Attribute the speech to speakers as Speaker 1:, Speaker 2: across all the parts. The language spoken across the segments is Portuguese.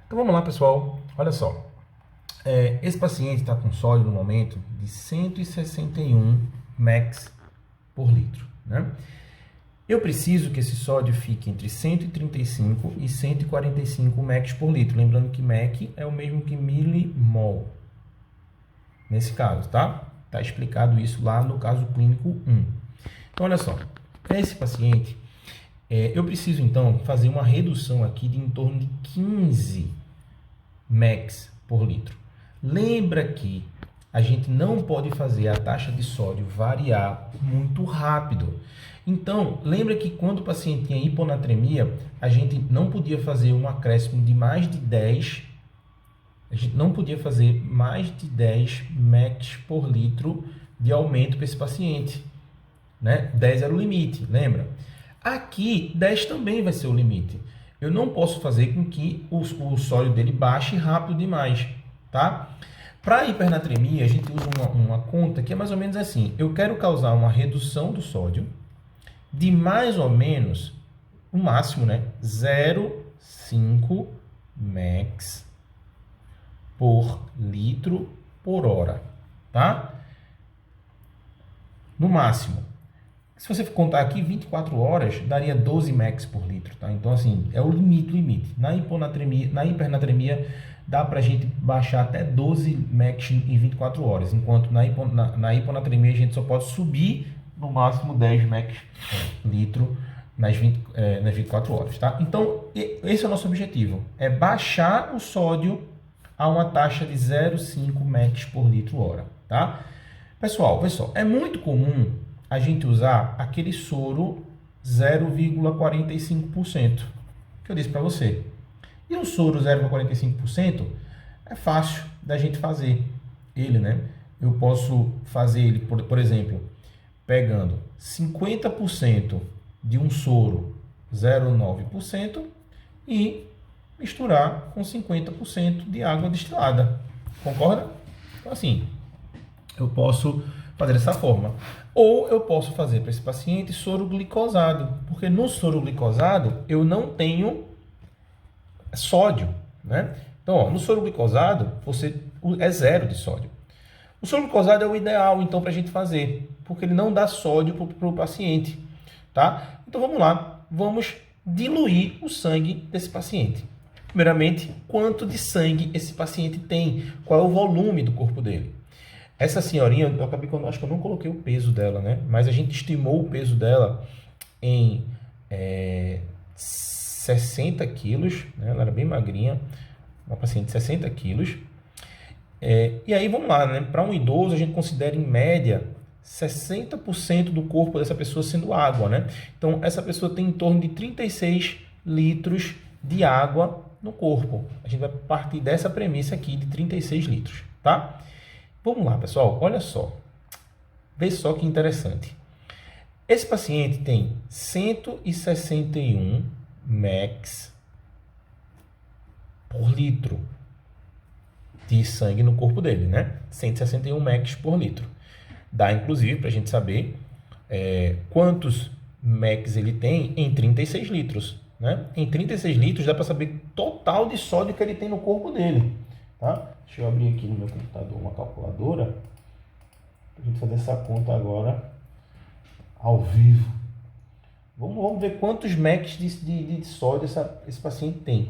Speaker 1: Então vamos lá, pessoal. Olha só. Esse paciente está com sódio no momento de 161 max por litro, né? Eu preciso que esse sódio fique entre 135 e 145 max por litro. Lembrando que mac é o mesmo que milimol. Nesse caso, tá? Tá explicado isso lá no caso clínico 1. Então, olha só. Para esse paciente, eu preciso, então, fazer uma redução aqui de em torno de 15 max por litro. Lembra que a gente não pode fazer a taxa de sódio variar muito rápido. Então, lembra que quando o paciente tinha hiponatremia, a gente não podia fazer um acréscimo de mais de 10, a gente não podia fazer mais de 10 max por litro de aumento para esse paciente, né? 10 era o limite, lembra? Aqui, 10 também vai ser o limite. Eu não posso fazer com que o sódio dele baixe rápido demais, tá? Para hipernatremia, a gente usa uma conta que é mais ou menos assim. Eu quero causar uma redução do sódio de mais ou menos, o máximo, né? 0,5 max por litro por hora, tá? No máximo. Se você contar aqui 24 horas, daria 12 max por litro, tá? Então, assim, é o limite. Na hipernatremia, dá pra gente baixar até 12 max em 24 horas, enquanto na hiponatremia a gente só pode subir no máximo 10 max litro nas 24 horas, tá? Então, esse é o nosso objetivo, é baixar o sódio a uma taxa de 0,5 max por litro hora, tá? Pessoal, é muito comum a gente usar aquele soro 0,45% que eu disse para você. E o soro 0,45% é fácil da gente fazer ele, né? Eu posso fazer ele, por exemplo, pegando 50% de um soro 0,9% e misturar com 50% de água destilada. Concorda? Então, assim, eu posso fazer dessa forma. Ou eu posso fazer para esse paciente soro glicosado, porque no soro glicosado eu não tenho sódio, né? Então, ó, no soro glicosado é zero de sódio. O soro glicosado é o ideal, então, para a gente fazer, porque ele não dá sódio para o paciente, tá? Então, vamos lá, vamos diluir o sangue desse paciente. Primeiramente, quanto de sangue esse paciente tem, qual é o volume do corpo dele. Essa senhorinha, acho que eu não coloquei o peso dela, né? Mas a gente estimou o peso dela em 60 quilos, né? Ela era bem magrinha, uma paciente de 60 quilos. E aí, vamos lá, né? Para um idoso, a gente considera em média 60% do corpo dessa pessoa sendo água, né? Então, essa pessoa tem em torno de 36 litros de água no corpo. A gente vai partir dessa premissa aqui de 36 litros, tá? Vamos lá, pessoal, olha só. Vê só que interessante. Esse paciente tem 161 max por litro de sangue no corpo dele, né? 161 max por litro. Dá, inclusive, para a gente saber quantos max ele tem em 36 litros, né? Em 36 litros dá para saber o total de sódio que ele tem no corpo dele, tá? Deixa eu abrir aqui no meu computador uma calculadora para a gente fazer essa conta agora ao vivo. Vamos ver quantos max de sódio esse paciente tem.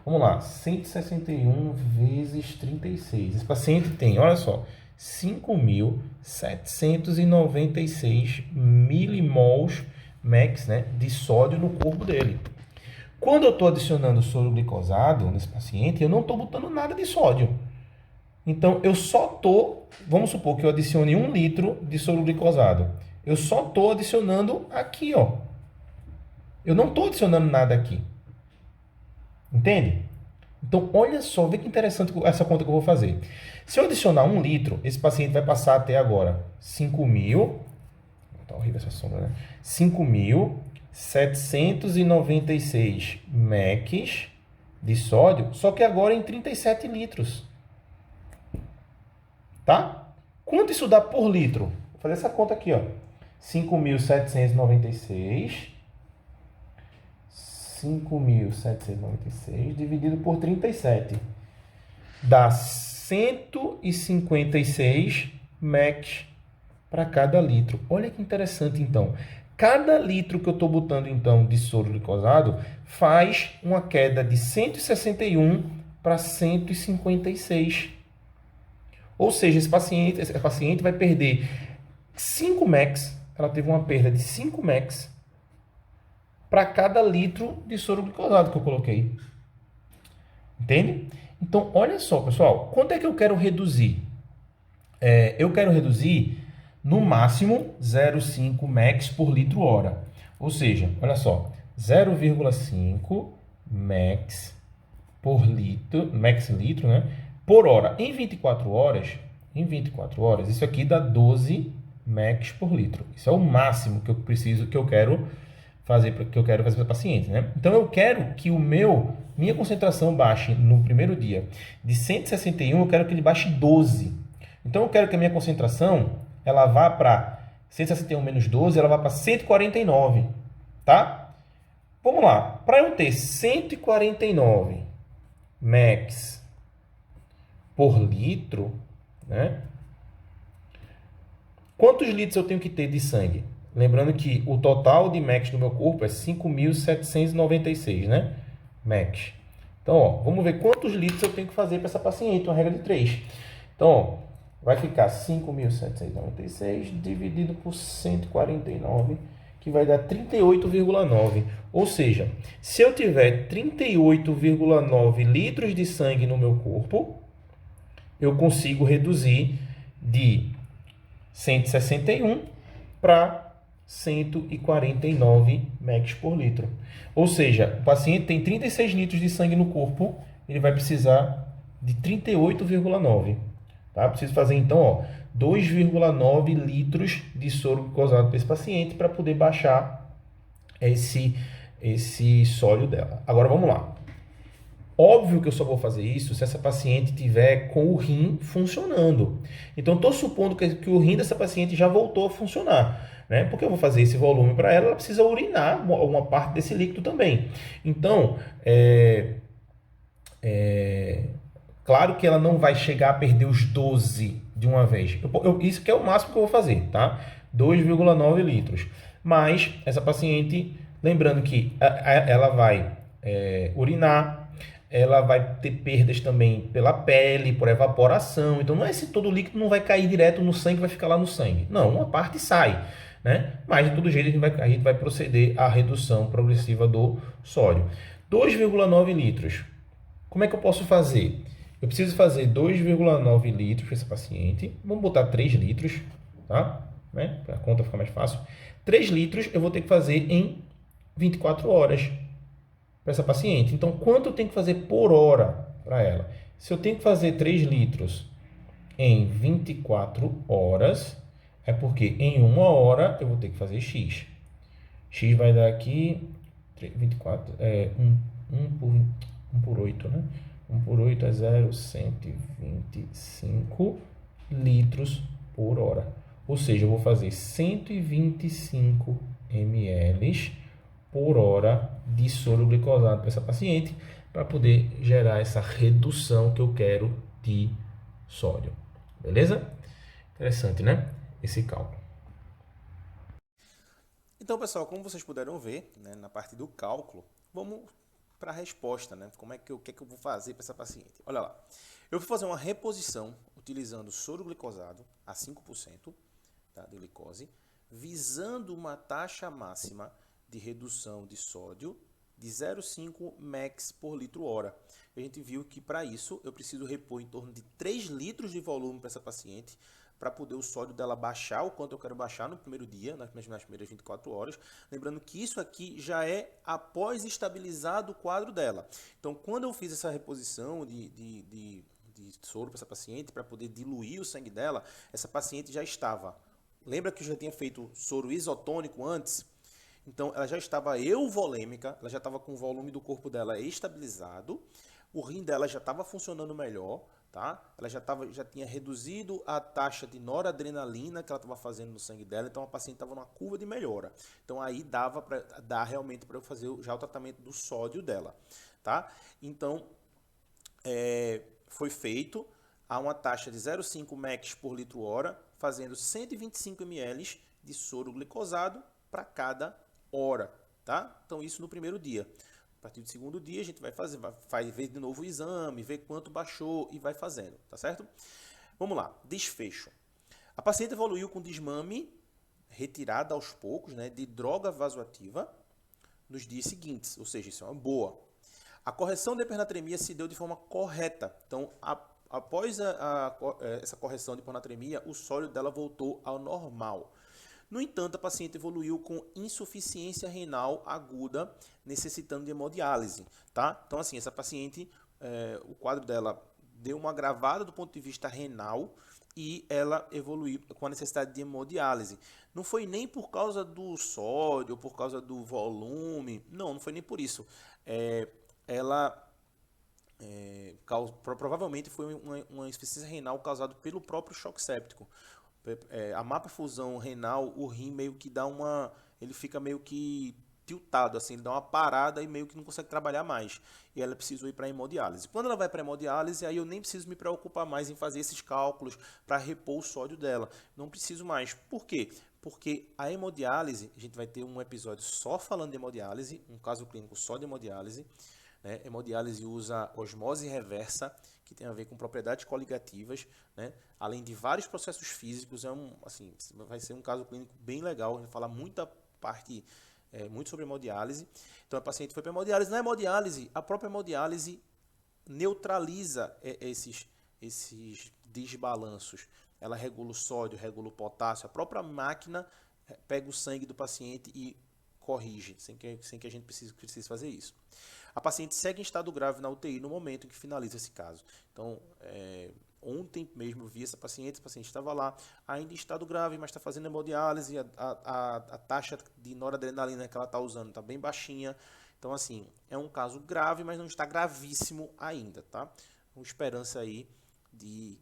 Speaker 1: Vamos lá, 161 vezes 36. Esse paciente tem, olha só, 5.796 milimols max, né, de sódio no corpo dele. Quando eu estou adicionando soro glicosado nesse paciente, eu não estou botando nada de sódio. Então, eu só estou, vamos supor que eu adicione 1 litro de soro glicosado. Eu só estou adicionando aqui, ó. Eu não estou adicionando nada aqui. Entende? Então, olha só, vê que interessante essa conta que eu vou fazer. Se eu adicionar 1 litro, esse paciente vai passar até agora 5.000... Tá horrível essa sombra, né? 5.796 max de sódio, só que agora em 37 litros. Tá? Quanto isso dá por litro? Vou fazer essa conta aqui, ó. 5.796 5.796 dividido por 37. Dá 156 mEq para cada litro. Olha que interessante, então. Cada litro que eu estou botando, então, de soro glicosado faz uma queda de 161 para 156. Ou seja, esse paciente vai perder 5 mEq. Ela teve uma perda de 5 mEq para cada litro de soro glicosado que eu coloquei. Entende? Então, olha só, pessoal. Quanto é que eu quero reduzir? Eu quero reduzir no máximo 0,5 mEq por litro hora. Ou seja, olha só, 0,5 mEq por litro, né, por hora. Em 24 horas, isso aqui dá 12 mEq por litro. Isso é o máximo que eu preciso, que eu quero fazer para o paciente, né? Então eu quero que minha concentração baixe no primeiro dia de 161, eu quero que ele baixe 12. Então eu quero que a minha concentração ela vá para 161 menos 12, ela vá para 149, tá? Vamos lá. Para eu ter 149 mEq por litro, né? Quantos litros eu tenho que ter de sangue? Lembrando que o total de mEq no meu corpo é 5.796, né? mEq. Então, ó, vamos ver quantos litros eu tenho que fazer para essa paciente, uma regra de 3. Então, ó, vai ficar 5.796 dividido por 149, que vai dar 38,9. Ou seja, se eu tiver 38,9 litros de sangue no meu corpo, eu consigo reduzir de 161 para 149 mEq por litro. Ou seja, o paciente tem 36 litros de sangue no corpo, ele vai precisar de 38,9. Tá? Preciso fazer então 2,9 litros de soro glicosado para esse paciente para poder baixar esse sódio dela. Agora vamos lá. Óbvio que eu só vou fazer isso se essa paciente tiver com o rim funcionando. Então, estou supondo que o rim dessa paciente já voltou a funcionar, né? Porque eu vou fazer esse volume para ela, ela precisa urinar uma parte desse líquido também. Então, claro que ela não vai chegar a perder os 12 de uma vez. Isso que é o máximo que eu vou fazer, tá? 2,9 litros. Mas essa paciente, lembrando que ela vai urinar, ela vai ter perdas também pela pele, por evaporação. Então, não é se todo o líquido não vai cair direto no sangue, vai ficar lá no sangue. Não, uma parte sai, né? Mas, de todo jeito, a gente vai proceder à redução progressiva do sódio. 2,9 litros. Como é que eu posso fazer? Eu preciso fazer 2,9 litros para esse paciente. Vamos botar 3 litros, tá? Né? Para a conta ficar mais fácil. 3 litros eu vou ter que fazer em 24 horas para essa paciente. Então, quanto eu tenho que fazer por hora para ela? Se eu tenho que fazer 3 litros em 24 horas, é porque em 1 hora eu vou ter que fazer X. X vai dar aqui 24, 1 por 8, né? 1 por 8 é 0,125 litros por hora. Ou seja, eu vou fazer 125 ml por hora de soro glicosado para essa paciente, para poder gerar essa redução que eu quero de sódio. Beleza? Interessante, né? Esse cálculo.
Speaker 2: Então, pessoal, como vocês puderam ver, né, na parte do cálculo, vamos para a resposta, né? O que é que eu vou fazer para essa paciente? Olha lá, eu vou fazer uma reposição utilizando soro glicosado a 5%, tá, de glicose, visando uma taxa máxima de redução de sódio de 0,5 mEq por litro hora. A gente viu que para isso eu preciso repor em torno de 3 litros de volume para essa paciente, para poder o sódio dela baixar o quanto eu quero baixar no primeiro dia, nas primeiras 24 horas. Lembrando que isso aqui já é após estabilizado o quadro dela. Então, quando eu fiz essa reposição de soro para essa paciente, para poder diluir o sangue dela, essa paciente já estava... Lembra que eu já tinha feito soro isotônico antes? Então, ela já estava euvolêmica, ela já estava com o volume do corpo dela estabilizado. o rim dela já estava funcionando melhor, tá? Ela já tinha reduzido a taxa de noradrenalina que ela estava fazendo no sangue dela, então a paciente estava numa curva de melhora. Então aí dá realmente para eu fazer já o tratamento do sódio dela, tá? Então foi feito a uma taxa de 0,5 mEq por litro hora, fazendo 125 ml de soro glicosado para cada hora, tá? Então isso no primeiro dia. A partir do segundo dia a gente vai ver de novo o exame, ver quanto baixou e vai fazendo, tá certo? Vamos lá, desfecho. A paciente evoluiu com desmame retirada aos poucos, né, de droga vasoativa nos dias seguintes, ou seja, isso é uma boa. A correção da hipernatremia se deu de forma correta. Então, após essa correção de hipernatremia, o sólido dela voltou ao normal. No entanto, a paciente evoluiu com insuficiência renal aguda, necessitando de hemodiálise. Tá? Então, assim, essa paciente, o quadro dela deu uma agravada do ponto de vista renal e ela evoluiu com a necessidade de hemodiálise. Não foi nem por causa do sódio, por causa do volume, não foi nem por isso. Ela provavelmente foi uma insuficiência renal causada pelo próprio choque séptico. A má perfusão renal, o rim meio que ele fica meio que tiltado, assim, ele dá uma parada e meio que não consegue trabalhar mais. E ela precisou ir para a hemodiálise. Quando ela vai para a hemodiálise, aí eu nem preciso me preocupar mais em fazer esses cálculos para repor o sódio dela. Não preciso mais. Por quê? Porque a hemodiálise, a gente vai ter um episódio só falando de hemodiálise, um caso clínico só de hemodiálise. Né? Hemodiálise usa osmose reversa, que tem a ver com propriedades coligativas, né? Além de vários processos físicos. Vai ser um caso clínico bem legal. A gente vai falar muito sobre hemodiálise. Então a paciente foi para a hemodiálise. Na hemodiálise, a própria hemodiálise neutraliza esses desbalanços. Ela regula o sódio, regula o potássio. A própria máquina pega o sangue do paciente e corrige, sem que a gente precise fazer isso. A paciente segue em estado grave na UTI no momento em que finaliza esse caso. Então, ontem mesmo eu vi essa paciente estava lá, ainda em estado grave, mas está fazendo hemodiálise, a taxa de noradrenalina que ela está usando está bem baixinha. Então, assim, é um caso grave, mas não está gravíssimo ainda, tá? Com esperança aí de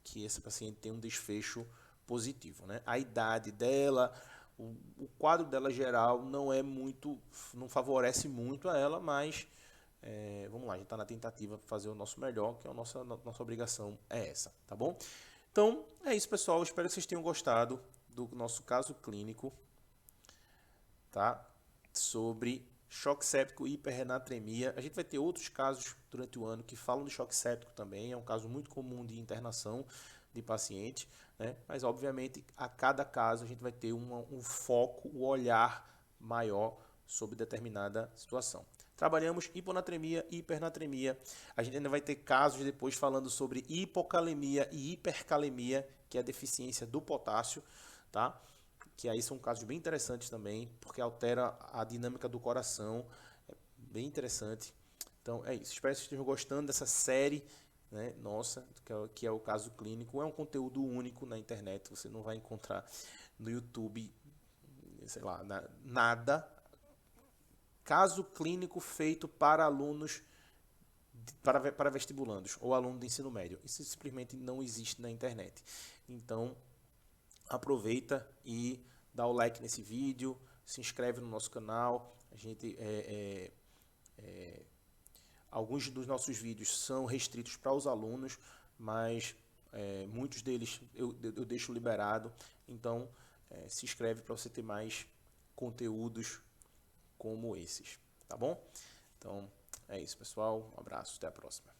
Speaker 2: que essa paciente tenha um desfecho positivo, né? A idade dela, o quadro dela geral não favorece muito a ela, mas vamos lá, a gente está na tentativa de fazer o nosso melhor, que a nossa obrigação é essa, tá bom? Então, é isso, pessoal. Espero que vocês tenham gostado do nosso caso clínico, tá? Sobre choque séptico e hipernatremia. A gente vai ter outros casos durante o ano que falam de choque séptico também. É um caso muito comum de internação de paciente, né? Mas obviamente a cada caso a gente vai ter um foco, um olhar maior sobre determinada situação. Trabalhamos hiponatremia e hipernatremia. A gente ainda vai ter casos depois falando sobre hipocalemia e hipercalemia, que é a deficiência do potássio, tá? Que aí são casos bem interessantes também, porque altera a dinâmica do coração. É bem interessante. Então é isso. Espero que vocês estejam gostando dessa série, né, nossa, que é o caso clínico. É um conteúdo único na internet. Você não vai encontrar no YouTube, sei lá, nada. Caso clínico feito para alunos, para vestibulandos ou aluno de ensino médio. Isso simplesmente não existe na internet. Então, aproveita e dá o like nesse vídeo, se inscreve no nosso canal. A gente alguns dos nossos vídeos são restritos para os alunos, mas muitos deles eu deixo liberado. Então, se inscreve para você ter mais conteúdos como esses, tá bom? Então, é isso, pessoal. Um abraço, até a próxima.